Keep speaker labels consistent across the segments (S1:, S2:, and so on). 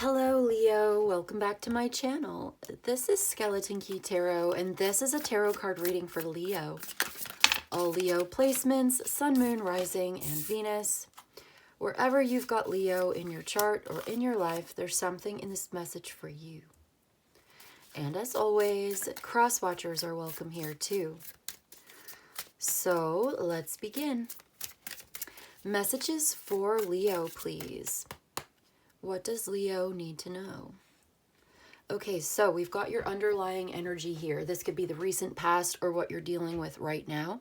S1: Hello Leo, welcome back to my channel. This is Skeleton Key Tarot and this is a tarot card reading for Leo. All Leo placements, Sun, Moon, Rising, and Venus. Wherever you've got Leo in your chart or in your life, there's something in this message for you. And as always, cross watchers are welcome here too. So let's begin. Messages for Leo, please. What does Leo need to know? Okay, so we've got your underlying energy here. This could be the recent past or what you're dealing with right now.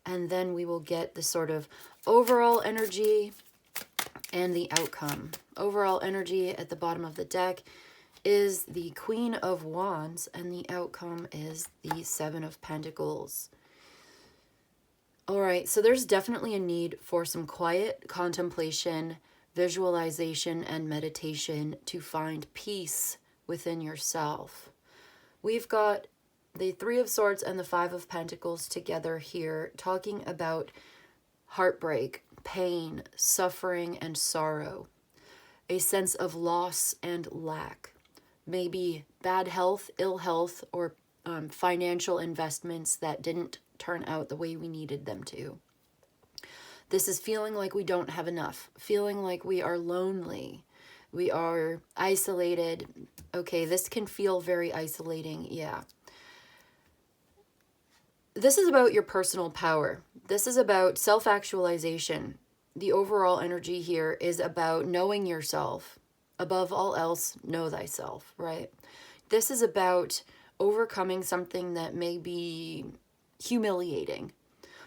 S1: And then we will get the sort of overall energy and the outcome. Overall energy at the bottom of the deck is the Queen of Wands, and the outcome is the Seven of Pentacles. All right, so there's definitely a need for some quiet contemplation, visualization, and meditation to find peace within yourself. We've got the Three of Swords and the Five of Pentacles together here, talking about heartbreak, pain, suffering, and sorrow, a sense of loss and lack, maybe bad health, ill health, or financial investments that didn't turn out the way we needed them to. This is feeling like we don't have enough, feeling like we are lonely, we are isolated. Okay, this can feel very isolating, yeah. This is about your personal power. This is about self-actualization. The overall energy here is about knowing yourself. Above all else, know thyself, right? This is about overcoming something that may be humiliating,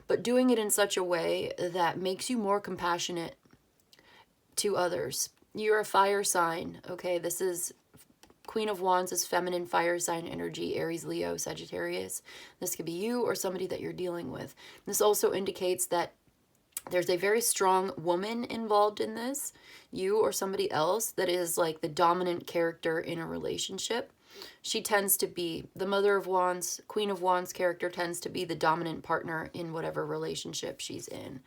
S1: but doing it in such a way that makes you more compassionate to others. You're a fire sign, okay? This is Queen of Wands is feminine fire sign energy, Aries, Leo, Sagittarius. This could be you or somebody that you're dealing with. This also indicates that there's a very strong woman involved in this, you or somebody else that is like the dominant character in a relationship. She tends to be the Mother of Wands, Queen of Wands character tends to be the dominant partner in whatever relationship she's in.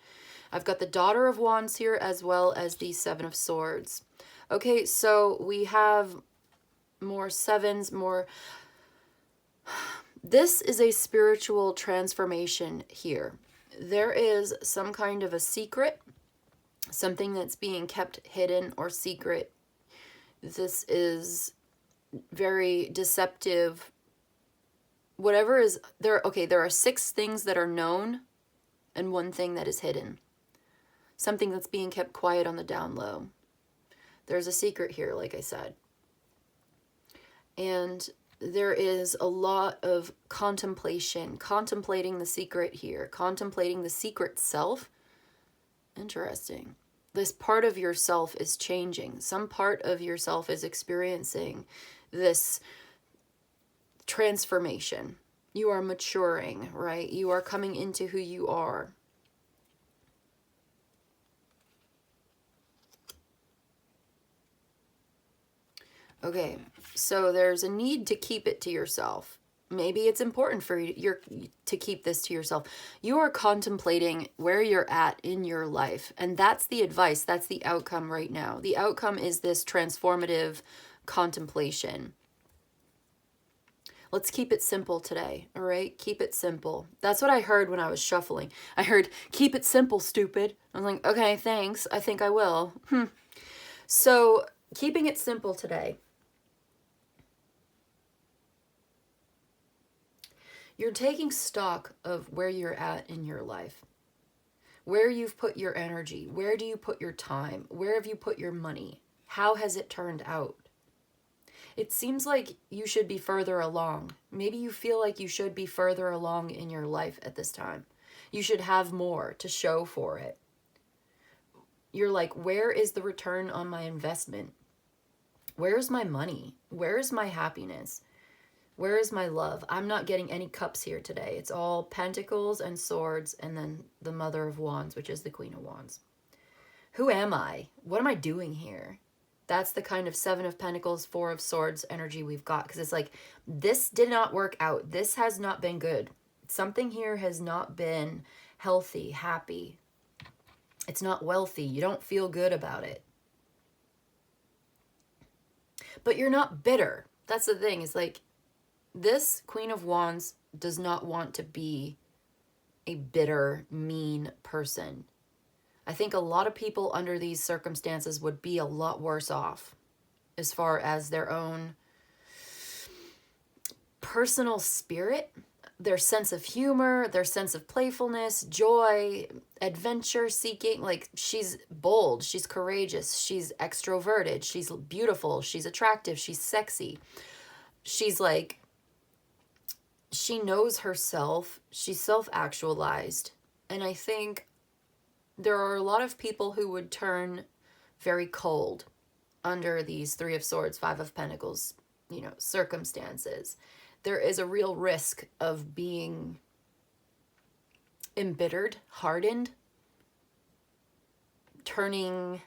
S1: I've got the Daughter of Wands here as well as the Seven of Swords. Okay, so we have more sevens, more. This is a spiritual transformation here. There is some kind of a secret, something that's being kept hidden or secret. This is very deceptive. Whatever is there, okay, there are 6 things that are known and 1 thing that is hidden. Something that's being kept quiet on the down low. There's a secret here, like I said. And there is a lot of contemplation, contemplating the secret here, contemplating the secret self. Interesting. This part of yourself is changing. Some part of yourself is experiencing this transformation. You are maturing, right? You are coming into who you are. Okay, so there's a need to keep it to yourself. Maybe it's important for you to keep this to yourself. You are contemplating where you're at in your life, and that's the advice, that's the outcome right now. The outcome is this transformative contemplation. Let's keep it simple today, all right? Keep it simple. That's what I heard when I was shuffling. I heard, keep it simple, stupid. I was like, okay, thanks. I think I will. So, keeping it simple today. You're taking stock of where you're at in your life, where you've put your energy, where do you put your time, where have you put your money, how has it turned out? It seems like you should be further along. Maybe you feel like you should be further along in your life at this time. You should have more to show for it. You're like, where is the return on my investment? Where's my money? Where's my happiness? Where is my love? I'm not getting any cups here today. It's all pentacles and swords and then the Mother of Wands, which is the Queen of Wands. Who am I? What am I doing here? That's the kind of Seven of Pentacles, Four of Swords energy we've got. Because it's like, this did not work out. This has not been good. Something here has not been healthy, happy. It's not wealthy. You don't feel good about it. But you're not bitter. That's the thing. It's like this Queen of Wands does not want to be a bitter, mean person. I think a lot of people under these circumstances would be a lot worse off as far as their own personal spirit, their sense of humor, their sense of playfulness, joy, adventure seeking. Like, she's bold, she's courageous, she's extroverted, she's beautiful, she's attractive, she's sexy. She's like, she knows herself, she's self-actualized. And I think there are a lot of people who would turn very cold under these Three of Swords, Five of Pentacles, circumstances. There is a real risk of being embittered, hardened, turning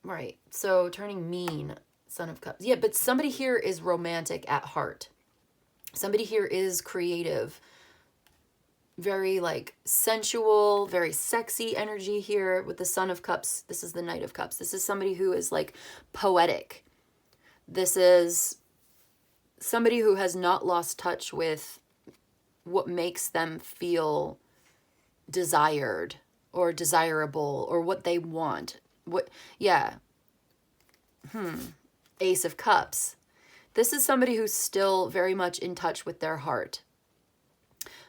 S1: mean, Son of Cups. Yeah, but somebody here is romantic at heart. Somebody here is creative, very like sensual, very sexy energy here with the Son of Cups. This is the Knight of Cups. This is somebody who is like poetic. This is somebody who has not lost touch with what makes them feel desired or desirable or what they want. Ace of Cups. This is somebody who's still very much in touch with their heart.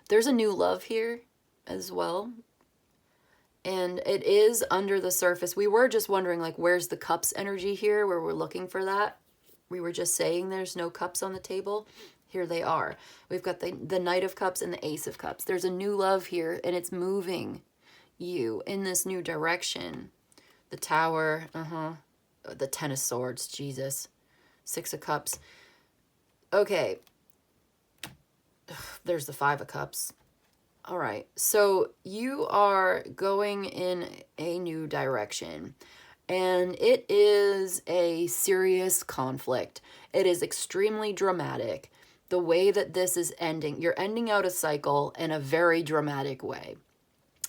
S1: There's a new love here as well. And it is under the surface. We were just wondering, like, where's the cups energy here, where we're looking for that. We were just saying there's no cups on the table. Here they are. We've got the Knight of Cups and the Ace of Cups. There's a new love here, and it's moving you in this new direction. The Tower, the Ten of Swords, Jesus. Six of Cups. Okay. There's the Five of Cups. All right. So you are going in a new direction. And it is a serious conflict. It is extremely dramatic. The way that this is ending, you're ending out a cycle in a very dramatic way.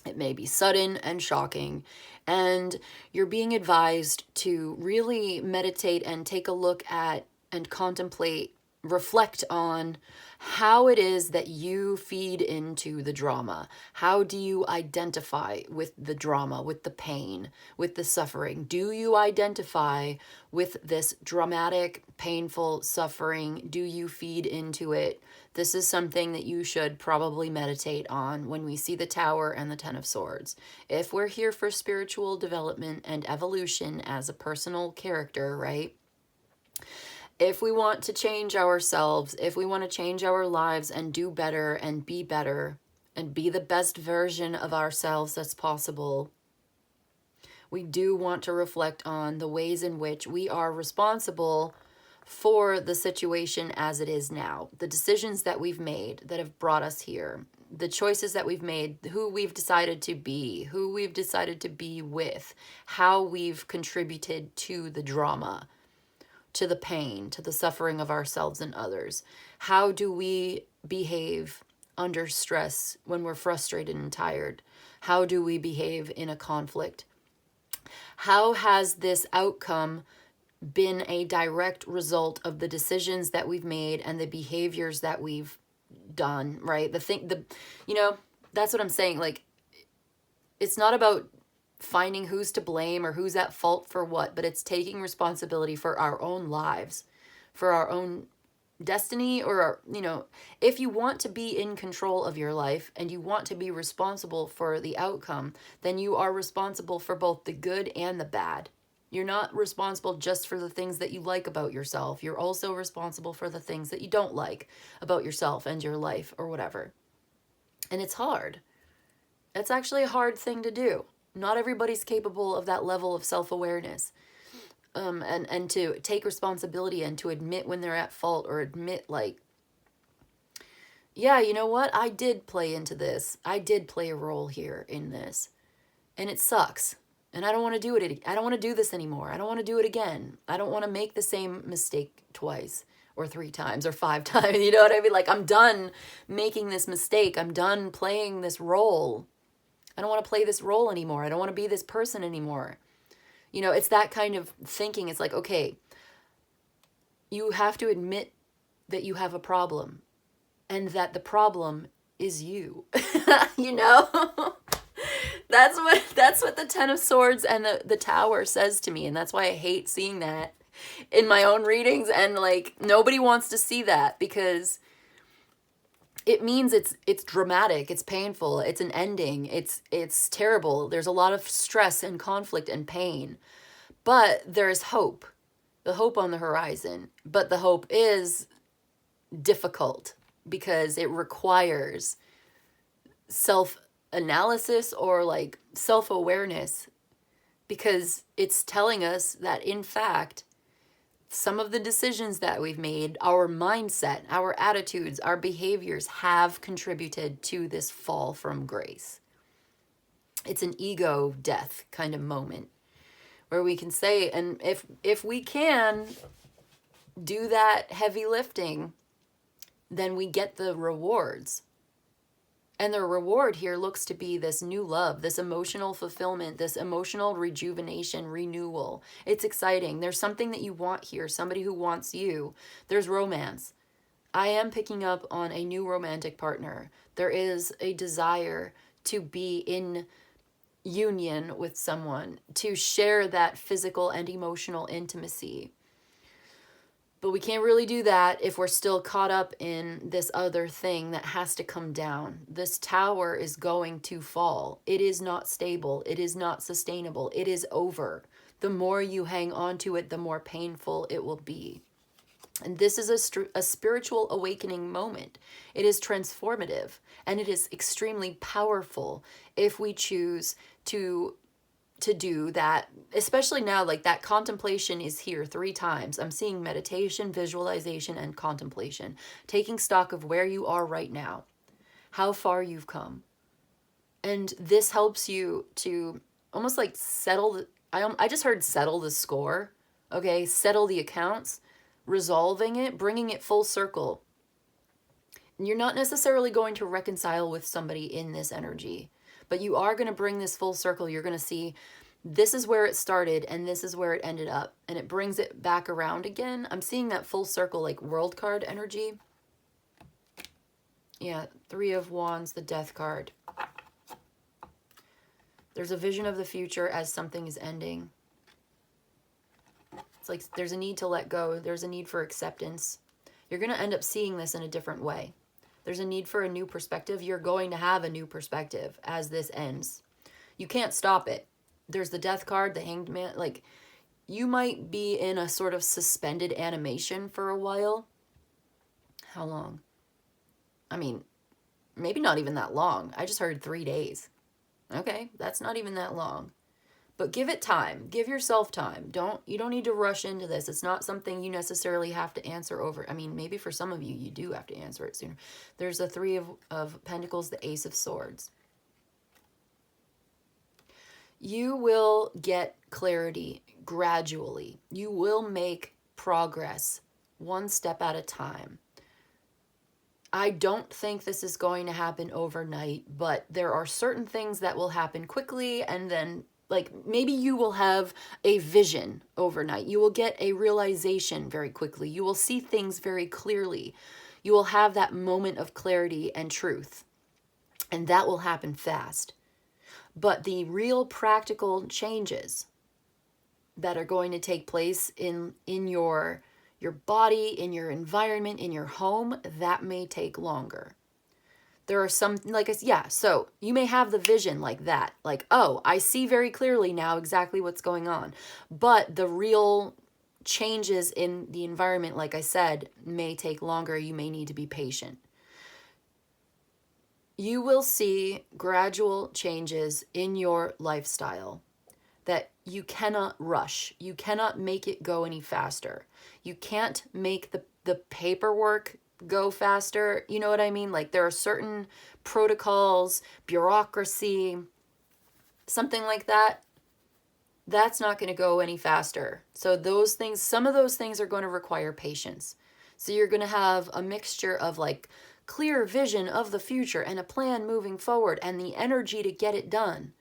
S1: It may be sudden and shocking, and you're being advised to really meditate and take a look at and contemplate, reflect on how it is that you feed into the drama. How do you identify with the drama, with the pain, with the suffering? Do you identify with this dramatic, painful suffering? Do you feed into it? This is something that you should probably meditate on when we see the Tower and the Ten of Swords. If we're here for spiritual development and evolution as a personal character, right? If we want to change ourselves, if we want to change our lives and do better and be the best version of ourselves that's possible, we do want to reflect on the ways in which we are responsible for the situation as it is now, the decisions that we've made that have brought us here, the choices that we've made, who we've decided to be with, how we've contributed to the drama, to the pain, to the suffering of ourselves and others. How do we behave under stress when we're frustrated and tired? How do we behave in a conflict? How has this outcome been a direct result of the decisions that we've made and the behaviors that we've done, right? That's what I'm saying. Like, it's not about finding who's to blame or who's at fault for what, but it's taking responsibility for our own lives, for our own destiny, or, if you want to be in control of your life and you want to be responsible for the outcome, then you are responsible for both the good and the bad. You're not responsible just for the things that you like about yourself. You're also responsible for the things that you don't like about yourself and your life or whatever. And it's hard. It's actually a hard thing to do. Not everybody's capable of that level of self-awareness, and to take responsibility and to admit when they're at fault, or admit, like, yeah, you know what? I did play into this. I did play a role here in this, and it sucks. And I don't want to do it. I don't want to do this anymore. I don't want to do it again. I don't want to make the same mistake twice or 3 times or 5 times. You know what I mean? Like, I'm done making this mistake. I'm done playing this role. I don't want to play this role anymore. I don't want to be this person anymore. It's that kind of thinking. It's like, okay, you have to admit that you have a problem and that the problem is you. You know? That's what the Ten of Swords and the Tower says to me, and that's why I hate seeing that in my own readings, and like nobody wants to see that because it means it's dramatic, it's painful, it's an ending, it's terrible. There's a lot of stress and conflict and pain. But there's hope. The hope on the horizon. But the hope is difficult because it requires self-analysis or like self-awareness, because it's telling us that in fact some of the decisions that we've made, our mindset, our attitudes, our behaviors have contributed to this fall from grace. It's an ego death kind of moment where we can say, and if we can do that heavy lifting, then we get the rewards. And the reward here looks to be this new love, this emotional fulfillment, this emotional rejuvenation, renewal. It's exciting. There's something that you want here, somebody who wants you. There's romance. I am picking up on a new romantic partner. There is a desire to be in union with someone, to share that physical and emotional intimacy. But we can't really do that if we're still caught up in this other thing that has to come down. This tower is going to fall. It is not stable. It is not sustainable. It is over. The more you hang on to it, the more painful it will be. And this is a spiritual awakening moment. It is transformative, and it is extremely powerful if we choose to do that, especially now. Like, that contemplation is here 3 times. I'm seeing meditation, visualization, and contemplation. Taking stock of where you are right now, how far you've come. And this helps you to almost like settle I just heard settle the score. Okay, settle the accounts, resolving it, bringing it full circle. And you're not necessarily going to reconcile with somebody in this energy, but you are going to bring this full circle. You're going to see this is where it started and this is where it ended up. And it brings it back around again. I'm seeing that full circle, like world card energy. Yeah, 3 of Wands, the Death card. There's a vision of the future as something is ending. It's like there's a need to let go. There's a need for acceptance. You're going to end up seeing this in a different way. There's a need for a new perspective. You're going to have a new perspective as this ends. You can't stop it. There's the Death card, the Hanged Man. Like, you might be in a sort of suspended animation for a while. How long? I mean, maybe not even that long. I just heard 3 days. Okay, that's not even that long. But give it time. Give yourself time. You don't need to rush into this. It's not something you necessarily have to answer over. I mean, maybe for some of you, you do have to answer it sooner. There's the 3 of Pentacles, the Ace of Swords. You will get clarity gradually. You will make progress 1 step at a time. I don't think this is going to happen overnight, but there are certain things that will happen quickly, and then like maybe you will have a vision overnight. You will get a realization very quickly. You will see things very clearly. You will have that moment of clarity and truth, and that will happen fast. But the real practical changes that are going to take place in your body, in your environment, in your home, that may take longer. There are some, like, yeah, so you may have the vision like that. Like, oh, I see very clearly now exactly what's going on. But the real changes in the environment, like I said, may take longer. You may need to be patient. You will see gradual changes in your lifestyle that you cannot rush. You cannot make it go any faster. You can't make the paperwork go faster. You know what I mean? Like, there are certain protocols, bureaucracy, something like that. That's not going to go any faster. So those things, some of those things are going to require patience. So you're going to have a mixture of like clear vision of the future and a plan moving forward and the energy to get it done.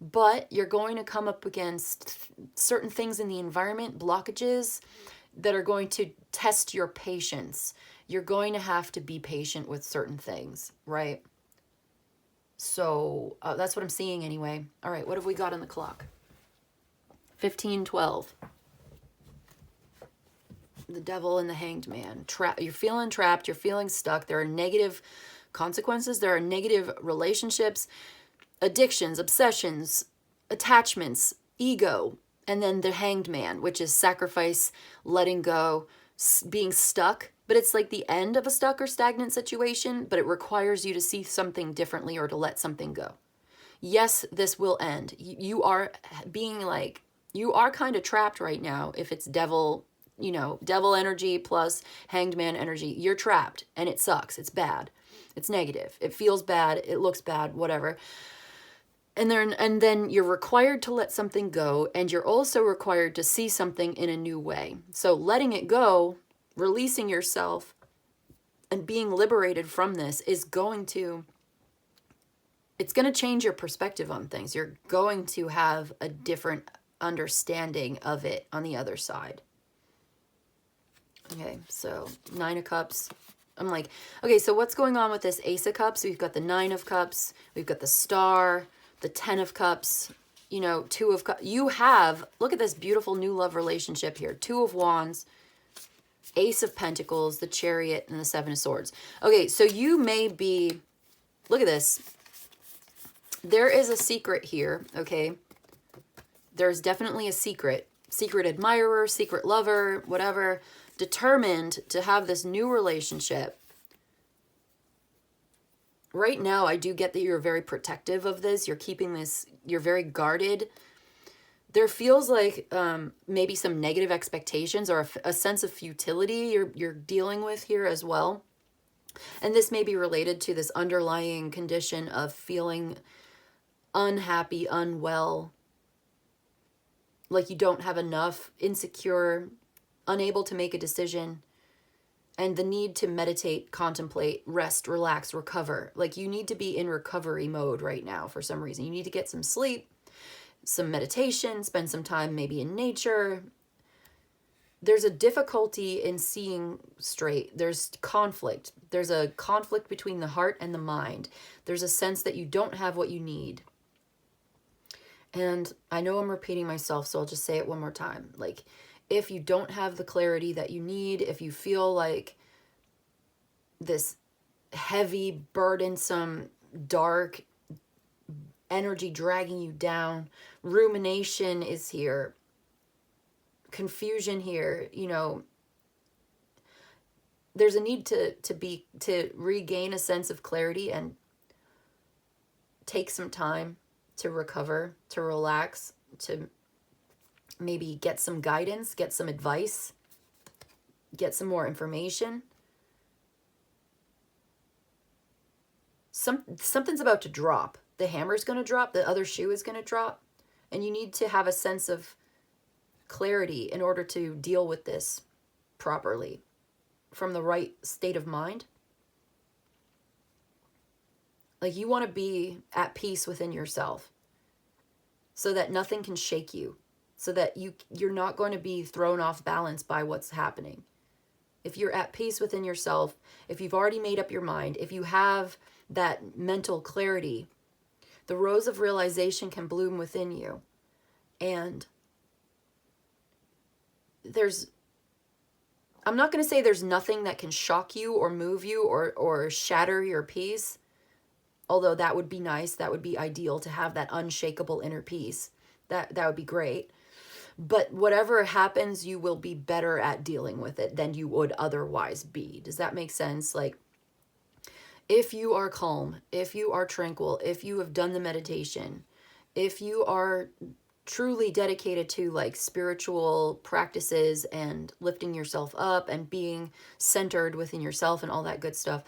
S1: But you're going to come up against certain things in the environment, blockages. that are going to test your patience. You're going to have to be patient with certain things, right? So that's what I'm seeing anyway. All right, what have we got on the clock? 15:12. The Devil and the Hanged Man. You're feeling trapped. You're feeling stuck. There are negative consequences. There are negative relationships, addictions, obsessions, attachments, ego, and then the Hanged Man, which is sacrifice, letting go, being stuck. But it's like the end of a stuck or stagnant situation, but it requires you to see something differently or to let something go. Yes, this will end. You are being like, you are kind of trapped right now if it's devil, devil energy plus Hanged Man energy. You're trapped and it sucks. It's bad. It's negative. It feels bad. It looks bad, whatever. And then you're required to let something go, and you're also required to see something in a new way. So letting it go, releasing yourself, and being liberated from this is it's going to change your perspective on things. You're going to have a different understanding of it on the other side. Okay, so 9 of Cups. I'm like, okay, so what's going on with this Ace of Cups? We've got the 9 of Cups. We've got the Star, the 10 of Cups, 2 of Cups. You have, look at this beautiful new love relationship here. 2 of Wands, Ace of Pentacles, the Chariot, and the 7 of Swords. Okay, so you may be, look at this. There is a secret here, okay? There's definitely a secret. Secret admirer, secret lover, whatever. Determined to have this new relationship. Right now, I do get that you're very protective of this. You're keeping this, you're very guarded. There feels like maybe some negative expectations or a sense of futility you're dealing with here as well. And this may be related to this underlying condition of feeling unhappy, unwell, like you don't have enough, insecure, unable to make a decision, and the need to meditate, contemplate, rest, relax, recover. Like you need to be in recovery mode right now for some reason. You need to get some sleep, some meditation, spend some time maybe in nature. There's a difficulty in seeing straight. There's conflict. There's a conflict between the heart and the mind. There's a sense that you don't have what you need. And I know I'm repeating myself, so I'll just say it one more time. Like, if you don't have the clarity that you need, if you feel like this heavy, burdensome, dark energy dragging you down, rumination is here, confusion here, there's a need to regain a sense of clarity and take some time to recover, to relax, to maybe get some guidance, get some advice, get some more information. Something's about to drop. The hammer's going to drop, the other shoe is going to drop, and you need to have a sense of clarity in order to deal with this properly from the right state of mind. Like you want to be at peace within yourself so that nothing can shake you, so that you're not going to be thrown off balance by what's happening. If you're at peace within yourself, if you've already made up your mind, if you have that mental clarity, the rose of realization can bloom within you. And I'm not going to say there's nothing that can shock you or move you or shatter your peace. Although that would be nice, that would be ideal to have that unshakable inner peace. That would be great. But whatever happens, you will be better at dealing with it than you would otherwise be. Does that make sense? Like, if you are calm, if you are tranquil, if you have done the meditation, if you are truly dedicated to like spiritual practices and lifting yourself up and being centered within yourself and all that good stuff,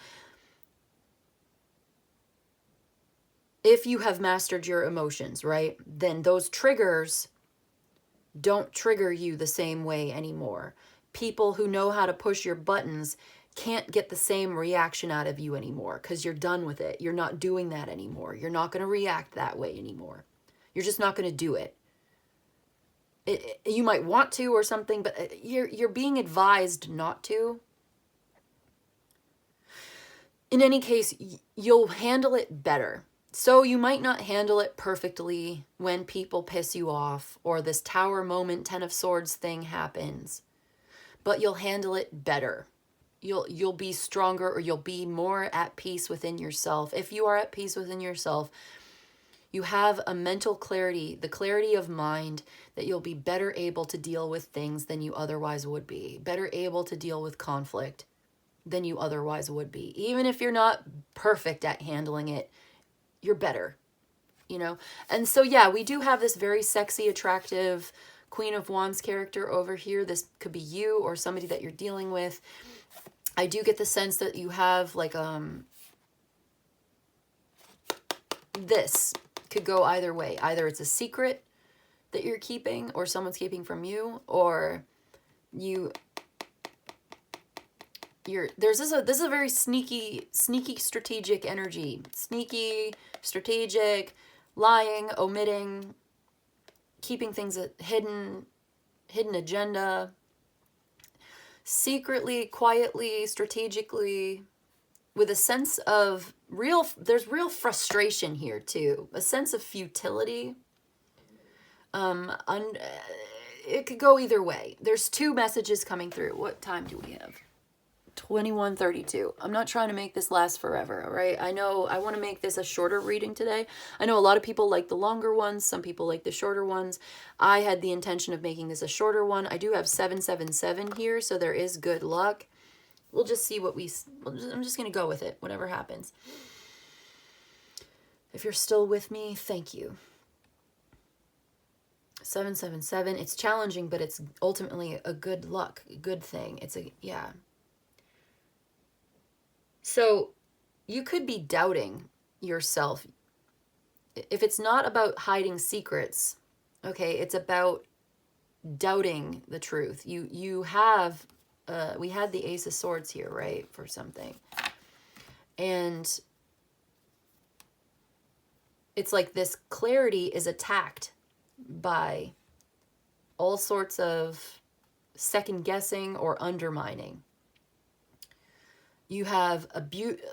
S1: if you have mastered your emotions, right, then those triggers don't trigger you the same way anymore. People who know how to push your buttons can't get the same reaction out of you anymore because you're done with it. You're not doing that anymore. You're not going to react that way anymore. You're just not going to do it. You might want to or something, but you're being advised not to. In any case, you'll handle it better. So you might not handle it perfectly when people piss you off or this Tower moment, Ten of Swords thing happens, but you'll handle it better. You'll be stronger, or you'll be more at peace within yourself. If you are at peace within yourself, you have a mental clarity, the clarity of mind, that you'll be better able to deal with things than you otherwise would be, better able to deal with conflict than you otherwise would be. Even if you're not perfect at handling it, you're better, you know? And so, yeah, we do have this very sexy, attractive Queen of Wands character over here. This could be you or somebody that you're dealing with. I do get the sense that you have like, this could go either way. Either it's a secret that you're keeping or someone's keeping from you, or this is a very sneaky strategic energy. Sneaky, strategic, lying, omitting, keeping things hidden agenda. Secretly, quietly, strategically, with a sense of there's real frustration here too. A sense of futility. It could go either way. There's two messages coming through. What time do we have? 21:32. I'm not trying to make this last forever, all right? I know I want to make this a shorter reading today. I know a lot of people like the longer ones. Some people like the shorter ones. I had the intention of making this a shorter one. I do have 777 here, so there is good luck. We'll just see what I'm just going to go with it, whatever happens. If you're still with me, thank you. 777, it's challenging, but it's ultimately a good luck, a good thing. Yeah. So you could be doubting yourself. If it's not about hiding secrets, okay, it's about doubting the truth. You have, we had the Ace of Swords here, right, for something. And it's like this clarity is attacked by all sorts of second guessing or undermining. You have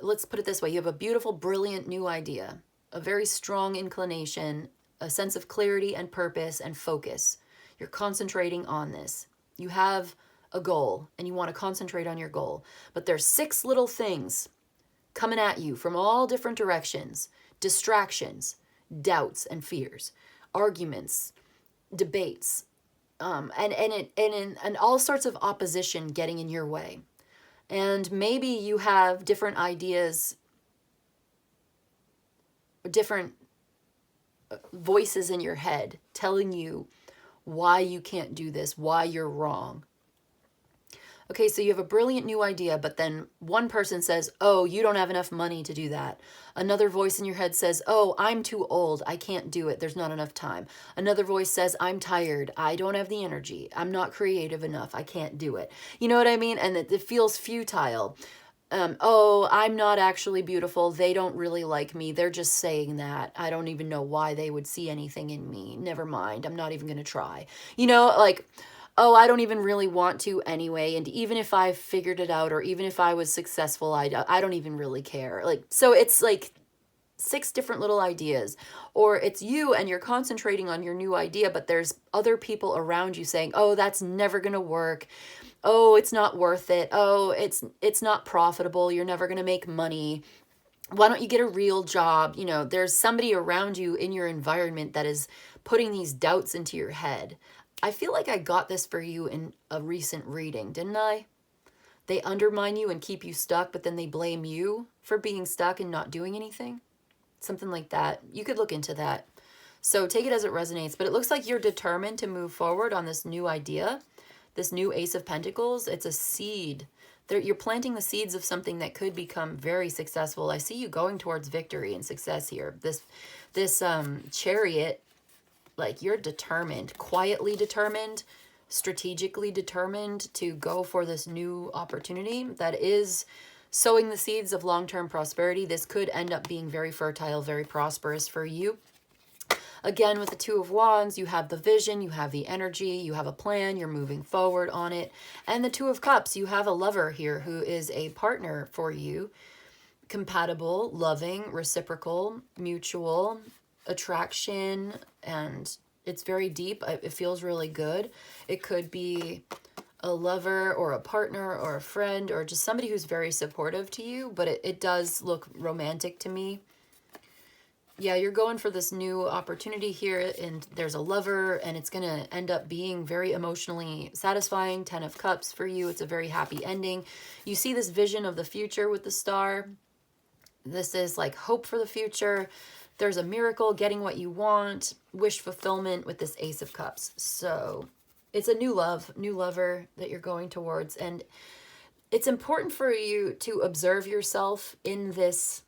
S1: let's put it this way, you have a beautiful, brilliant new idea, a very strong inclination, a sense of clarity and purpose and focus. You're concentrating on this. You have a goal and you want to concentrate on your goal, but there's 6 little things coming at you from all different directions: distractions, doubts and fears, arguments, debates, and all sorts of opposition getting in your way. And maybe you have different ideas, different voices in your head telling you why you can't do this, why you're wrong. Okay, so you have a brilliant new idea, but then one person says, oh, you don't have enough money to do that. Another voice in your head says, oh, I'm too old. I can't do it. There's not enough time. Another voice says, I'm tired. I don't have the energy. I'm not creative enough. I can't do it. You know what I mean? And it feels futile. Oh, I'm not actually beautiful. They don't really like me. They're just saying that. I don't even know why they would see anything in me. Never mind. I'm not even going to try. You know, like, oh, I don't even really want to anyway. And even if I figured it out, or even if I was successful, I don't even really care. Like, so it's like 6 different little ideas. Or it's you and you're concentrating on your new idea, but there's other people around you saying, oh, that's never going to work. Oh, it's not worth it. Oh, it's not profitable. You're never going to make money. Why don't you get a real job? You know, there's somebody around you in your environment that is putting these doubts into your head. I feel like I got this for you in a recent reading, didn't I? They undermine you and keep you stuck, but then they blame you for being stuck and not doing anything. Something like that. You could look into that. So take it as it resonates. But it looks like you're determined to move forward on this new idea, this new Ace of Pentacles. It's a seed. You're planting the seeds of something that could become very successful. I see you going towards victory and success here. This Chariot, like, you're determined, quietly determined, strategically determined to go for this new opportunity that is sowing the seeds of long-term prosperity. This could end up being very fertile, very prosperous for you. Again, with the Two of Wands, you have the vision, you have the energy, you have a plan, you're moving forward on it. And the Two of Cups, you have a lover here who is a partner for you. Compatible, loving, reciprocal, mutual attraction, and it's very deep. It feels really good. It could be a lover or a partner or a friend or just somebody who's very supportive to you, but it does look romantic to me. Yeah, you're going for this new opportunity here, and there's a lover, and it's going to end up being very emotionally satisfying. 10 of Cups for you. It's a very happy ending. You see this vision of the future with the star. This is like hope for the future. There's a miracle, getting what you want, wish fulfillment with this Ace of Cups. So it's a new love, new lover that you're going towards. And it's important for you to observe yourself in this,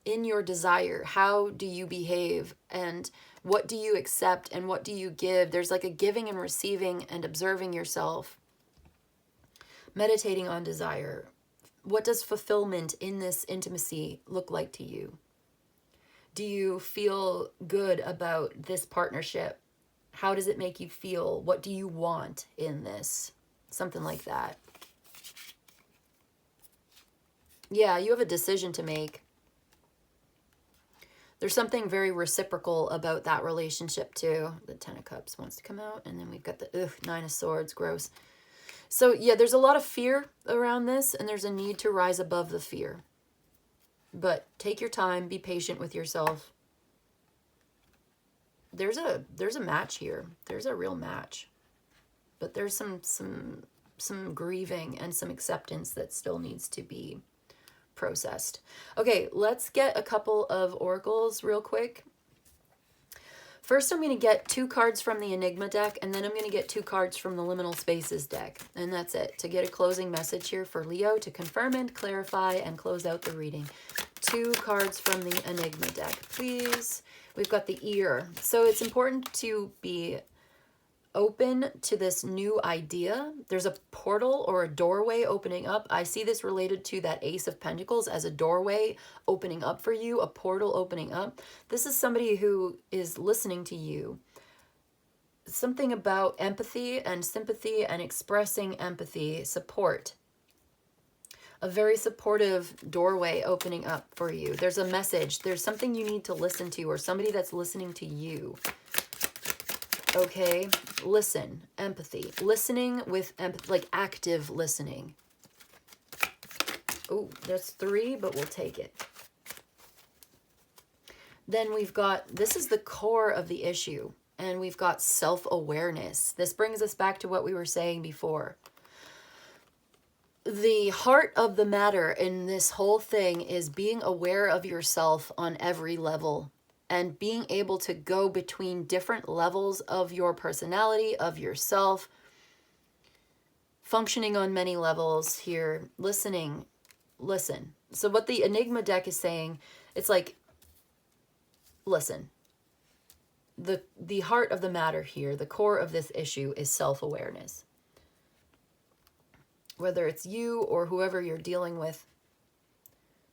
S1: in your desire. How do you behave, and what do you accept, and what do you give? There's like a giving and receiving and observing yourself. Meditating on desire. What does fulfillment in this intimacy look like to you? Do you feel good about this partnership? How does it make you feel? What do you want in this? Something like that. Yeah, you have a decision to make. There's something very reciprocal about that relationship too. The 10 of Cups wants to come out, and then we've got the 9 of Swords, gross. So yeah, there's a lot of fear around this, and there's a need to rise above the fear. But take your time, be patient with yourself. There's a match here. There's a real match. But there's some grieving and some acceptance that still needs to be processed. Okay, let's get a couple of oracles real quick. First, I'm going to get 2 cards from the Enigma deck, and then I'm going to get 2 cards from the Liminal Spaces deck. And that's it. To get a closing message here for Leo to confirm and clarify and close out the reading. 2 cards from the Enigma deck, please. We've got the Ear. So it's important to be open to this new idea. There's a portal or a doorway opening up. I see this related to that Ace of Pentacles as a doorway opening up for you, a portal opening up. This is somebody who is listening to you. Something about empathy and sympathy and expressing empathy, support. A very supportive doorway opening up for you. There's a message. There's something you need to listen to, or somebody that's listening to you. Okay, listen, empathy. Listening with empathy, like active listening. Oh, there's 3, but we'll take it. Then we've got, this is the core of the issue, and we've got self-awareness. This brings us back to what we were saying before. The heart of the matter in this whole thing is being aware of yourself on every level, and being able to go between different levels of your personality, of yourself, functioning on many levels here, listening, listen. So what the Enigma deck is saying, it's like, listen. The heart of the matter here, the core of this issue is self-awareness. Whether it's you or whoever you're dealing with,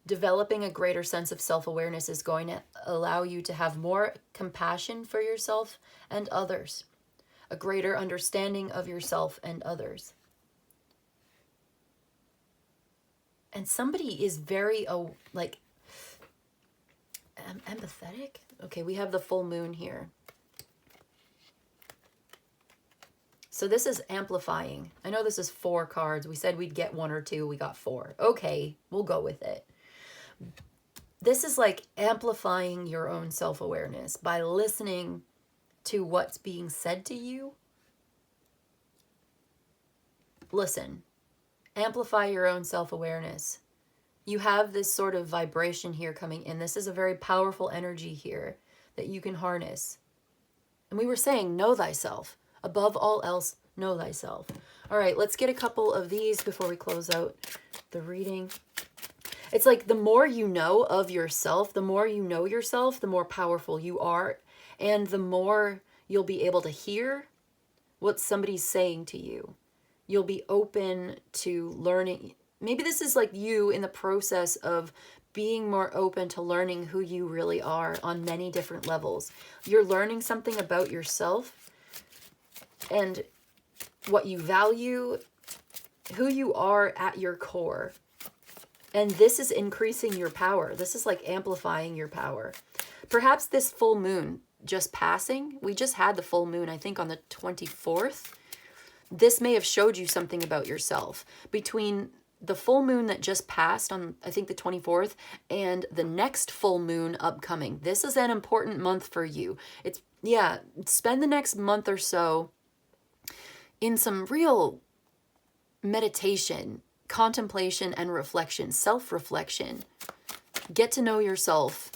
S1: developing a greater sense of self-awareness is going to allow you to have more compassion for yourself and others, a greater understanding of yourself and others. And somebody is very, empathetic. Okay, we have the full moon here. So this is amplifying. I know this is 4 cards. We said we'd get 1 or 2. We got 4. Okay, we'll go with it. This is like amplifying your own self-awareness by listening to what's being said to you. Listen. Amplify your own self-awareness. You have this sort of vibration here coming in. This is a very powerful energy here that you can harness. And we were saying, know thyself. Above all else, know thyself. All right, let's get a couple of these before we close out the reading. It's like the more you know of yourself, the more you know yourself, the more powerful you are. And the more you'll be able to hear what somebody's saying to you. You'll be open to learning. Maybe this is like you in the process of being more open to learning who you really are on many different levels. You're learning something about yourself and what you value, who you are at your core. And this is increasing your power. This is like amplifying your power. Perhaps this full moon just passing, we just had the full moon, I think on the 24th. This may have showed you something about yourself. Between the full moon that just passed on, I think, the 24th, and the next full moon upcoming. This is an important month for you. Spend the next month or so in some real meditation, contemplation, and reflection, self-reflection. Get to know yourself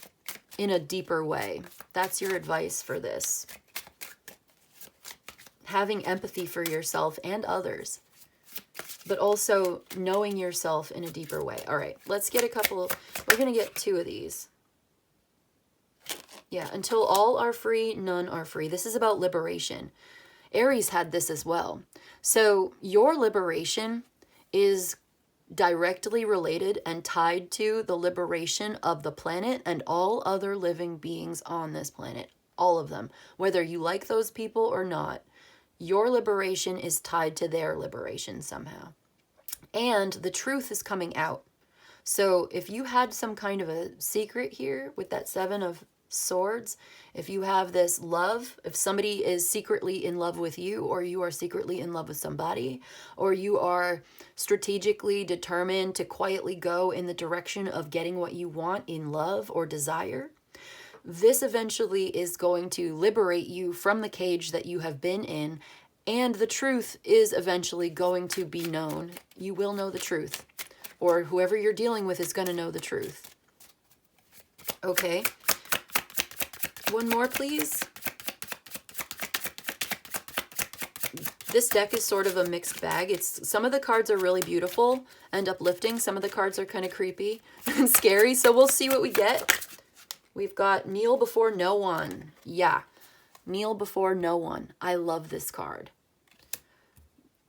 S1: in a deeper way. That's your advice for this. Having empathy for yourself and others, but also knowing yourself in a deeper way. All right, let's get a couple. We're going to get 2 of these. Yeah, until all are free, none are free. This is about liberation. Aries had this as well. So your liberation is directly related and tied to the liberation of the planet and all other living beings on this planet. All of them. Whether you like those people or not. Your liberation is tied to their liberation somehow. And the truth is coming out. So if you had some kind of a secret here with that 7 of Swords, if you have this love, if somebody is secretly in love with you, or you are secretly in love with somebody, or you are strategically determined to quietly go in the direction of getting what you want in love or desire, this eventually is going to liberate you from the cage that you have been in, and the truth is eventually going to be known. You will know the truth, or whoever you're dealing with is going to know the truth. Okay. One more, please. This deck is sort of a mixed bag. Some of the cards are really beautiful and uplifting. Some of the cards are kind of creepy and scary. So we'll see what we get. We've got kneel before no one. Yeah, kneel before no one. I love this card.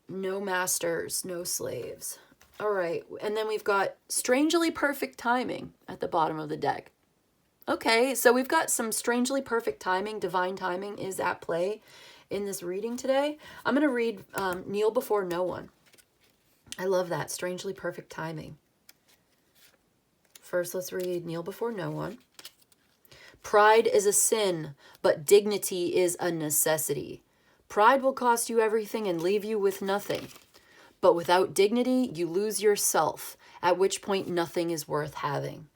S1: No masters, no slaves. All right, and then we've got strangely perfect timing at the bottom of the deck. Okay, so we've got some strangely perfect timing. Divine timing is at play in this reading today. I'm going to read Kneel Before No One. I love that. Strangely perfect timing. First, let's read Kneel Before No One. Pride is a sin, but dignity is a necessity. Pride will cost you everything and leave you with nothing. But without dignity, you lose yourself, at which point nothing is worth having.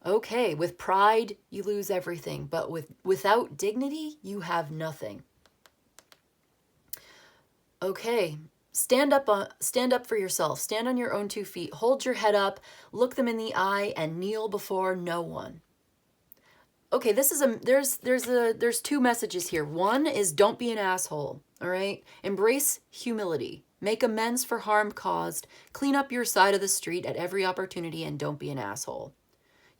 S1: Okay, with pride, you lose everything, but without dignity, you have nothing. Okay, stand up for yourself. Stand on your own 2 feet. Hold your head up, look them in the eye, and kneel before no one. Okay, this is there's 2 messages here. One is don't be an asshole, all right? Embrace humility. Make amends for harm caused. Clean up your side of the street at every opportunity, and don't be an asshole.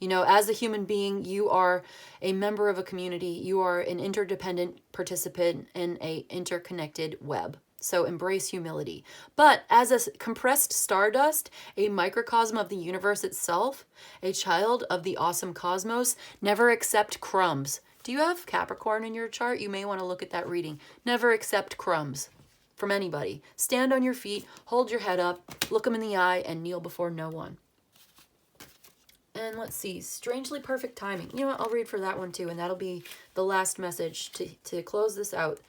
S1: You know, as a human being, you are a member of a community. You are an interdependent participant in an interconnected web. So embrace humility. But as a compressed stardust, a microcosm of the universe itself, a child of the awesome cosmos, never accept crumbs. Do you have Capricorn in your chart? You may want to look at that reading. Never accept crumbs from anybody. Stand on your feet, hold your head up, look them in the eye, and kneel before no one. And let's see, strangely perfect timing. You know what, I'll read for that one too, and that'll be the last message to close this out.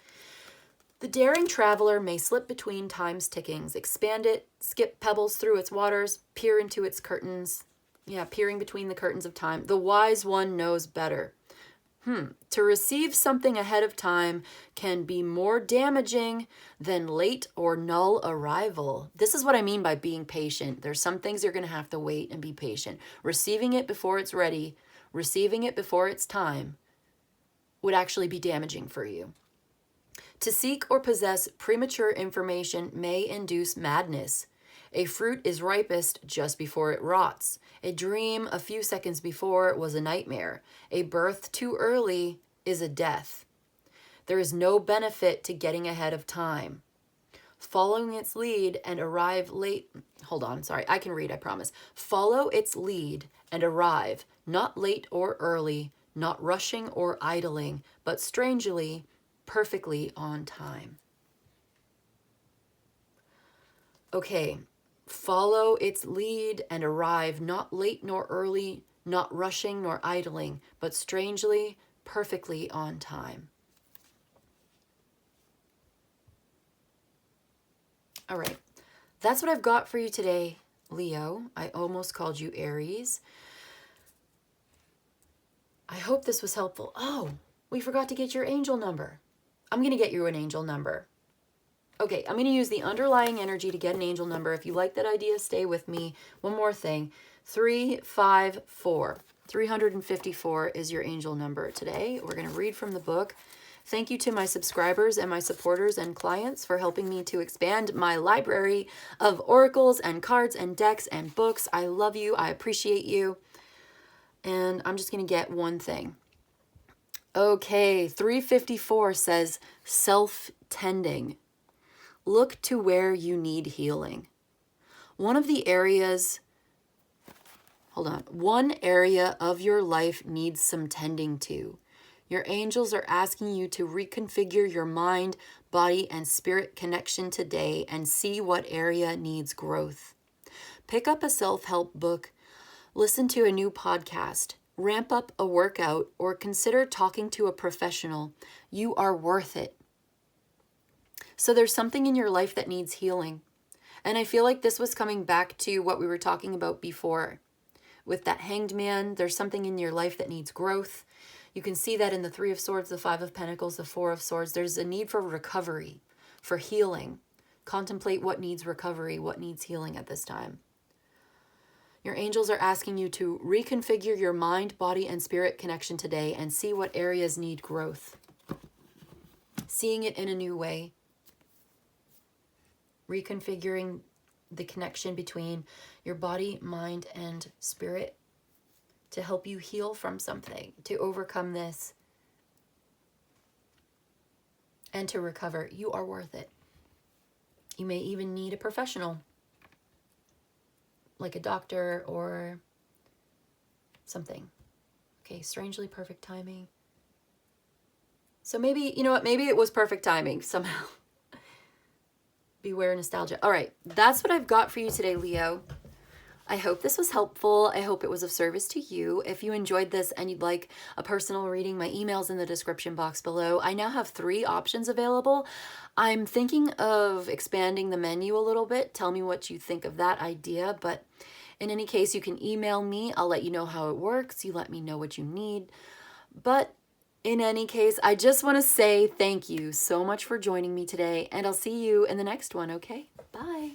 S1: The daring traveler may slip between time's tickings, expand it, skip pebbles through its waters, peer into its curtains. Yeah, peering between the curtains of time. The wise one knows better. To receive something ahead of time can be more damaging than late or null arrival. This is what I mean by being patient. There's some things you're going to have to wait and be patient. Receiving it before it's ready, receiving it before it's time, would actually be damaging for you. To seek or possess premature information may induce madness. A fruit is ripest just before it rots. A dream a few seconds before was a nightmare. A birth too early is a death. There is no benefit to getting ahead of time. following its lead and arrive late. Hold on, sorry, I can read, I promise. Follow its lead and arrive, not late or early, not rushing or idling, but strangely, perfectly on time. Okay, follow its lead and arrive, not late nor early, not rushing nor idling, but strangely, perfectly on time. All right, that's what I've got for you today, Leo. I almost called you Aries. I hope this was helpful. Oh, we forgot to get your angel number. I'm going to get you an angel number. Okay, I'm going to use the underlying energy to get an angel number. If you like that idea, stay with me. One more thing. 354. 354 is your angel number today. We're going to read from the book. Thank you to my subscribers and my supporters and clients for helping me to expand my library of oracles and cards and decks and books. I love you. I appreciate you. And I'm just going to get one thing. Okay, 354 says self-tending. Look to where you need healing. One area of your life needs some tending to. Your angels are asking you to reconfigure your mind, body, and spirit connection today and see what area needs growth. Pick up a self-help book, listen to a new podcast, ramp up a workout, or consider talking to a professional. You are worth it. So there's something in your life that needs healing. And I feel like this was coming back to what we were talking about before. With that Hanged Man, there's something in your life that needs growth. You can see that in the Three of Swords, the Five of Pentacles, the Four of Swords. There's a need for recovery, for healing. Contemplate what needs recovery, what needs healing at this time. Your angels are asking you to reconfigure your mind, body, and spirit connection today and see what areas need growth. Seeing it in a new way. Reconfiguring the connection between your body, mind, and spirit to help you heal from something, to overcome this, and to recover. You are worth it. You may even need a professional, like a doctor or something. Okay, strangely perfect timing. So maybe, you know what, maybe it was perfect timing somehow. Beware nostalgia. All right, that's what I've got for you today, Leo. I hope this was helpful. I hope it was of service to you. If you enjoyed this and you'd like a personal reading, my email's in the description box below. I now have 3 options available. I'm thinking of expanding the menu a little bit. Tell me what you think of that idea. But in any case, you can email me. I'll let you know how it works. You let me know what you need. But in any case, I just want to say thank you so much for joining me today, and I'll see you in the next one, okay? Bye.